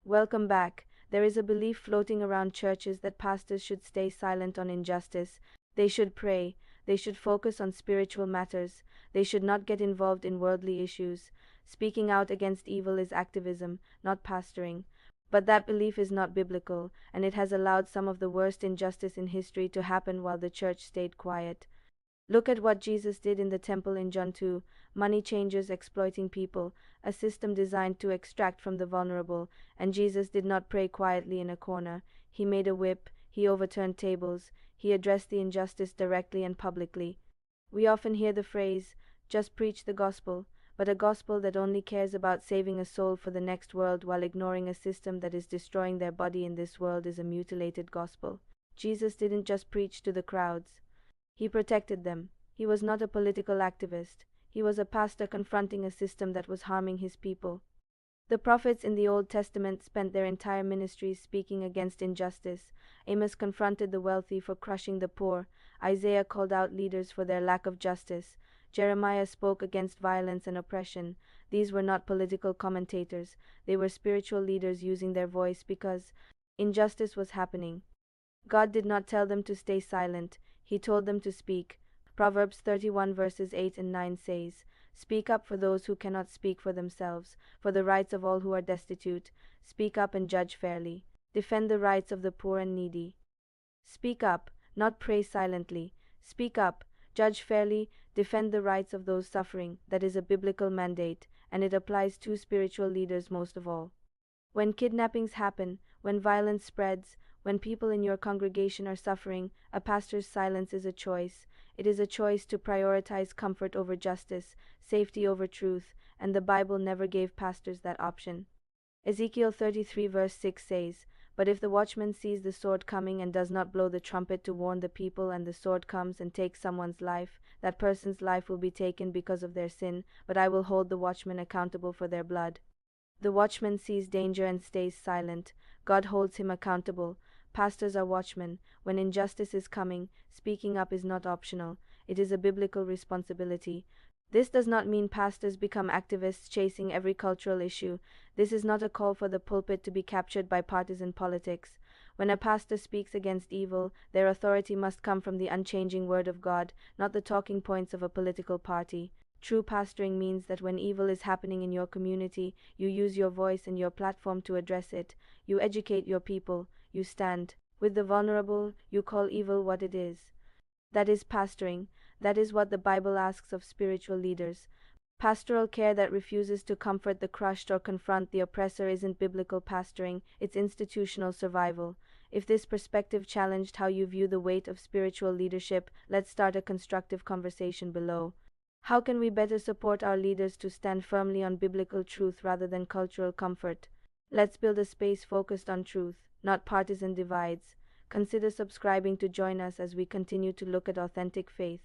Welcome back. There is a belief floating around churches that pastors should stay silent on injustice. They should pray. They should focus on spiritual matters. They should not get involved in worldly issues. Speaking out against evil is activism, not pastoring. But that belief is not biblical, and it has allowed some of the worst injustice in history to happen while the church stayed quiet. Look at what Jesus did in the temple in John 2, money changers exploiting people, a system designed to extract from the vulnerable, and Jesus did not pray quietly in a corner. He made a whip, he overturned tables, he addressed the injustice directly and publicly. We often hear the phrase, just preach the gospel, but a gospel that only cares about saving a soul for the next world while ignoring a system that is destroying their body in this world is a mutilated gospel. Jesus didn't just preach to the crowds. He protected them. He was not a political activist. He was a pastor confronting a system that was harming his people. The prophets in the Old Testament spent their entire ministries speaking against injustice. Amos confronted the wealthy for crushing the poor. Isaiah called out leaders for their lack of justice. Jeremiah spoke against violence and oppression. These were not political commentators. They were spiritual leaders using their voice because injustice was happening. God did not tell them to stay silent. He told them to speak. Proverbs 31 verses 8 and 9 says, "Speak up for those who cannot speak for themselves, for the rights of all who are destitute. Speak up and judge fairly. Defend the rights of the poor and needy." Speak up, not pray silently. Speak up, judge fairly, defend the rights of those suffering. That is a biblical mandate, and it applies to spiritual leaders most of all. When kidnappings happen, when violence spreads, when people in your congregation are suffering, a pastor's silence is a choice. It is a choice to prioritize comfort over justice, safety over truth, and the Bible never gave pastors that option. Ezekiel 33 verse 6 says, "But if the watchman sees the sword coming and does not blow the trumpet to warn the people, and the sword comes and takes someone's life, that person's life will be taken because of their sin, but I will hold the watchman accountable for their blood." The watchman sees danger and stays silent. God holds him accountable. Pastors are watchmen. When injustice is coming, speaking up is not optional. It is a biblical responsibility. This does not mean pastors become activists chasing every cultural issue. This is not a call for the pulpit to be captured by partisan politics. When a pastor speaks against evil, their authority must come from the unchanging word of God, not the talking points of a political party. True pastoring means that when evil is happening in your community, you use your voice and your platform to address it. You educate your people. You stand with the vulnerable. You call evil what it is. That is pastoring. That is what the Bible asks of spiritual leaders. Pastoral care that refuses to comfort the crushed or confront the oppressor isn't biblical pastoring, it's institutional survival. If this perspective challenged how you view the weight of spiritual leadership, let's start a constructive conversation below. How can we better support our leaders to stand firmly on biblical truth rather than cultural comfort? Let's build a space focused on truth, not partisan divides. Consider subscribing to join us as we continue to look at authentic faith.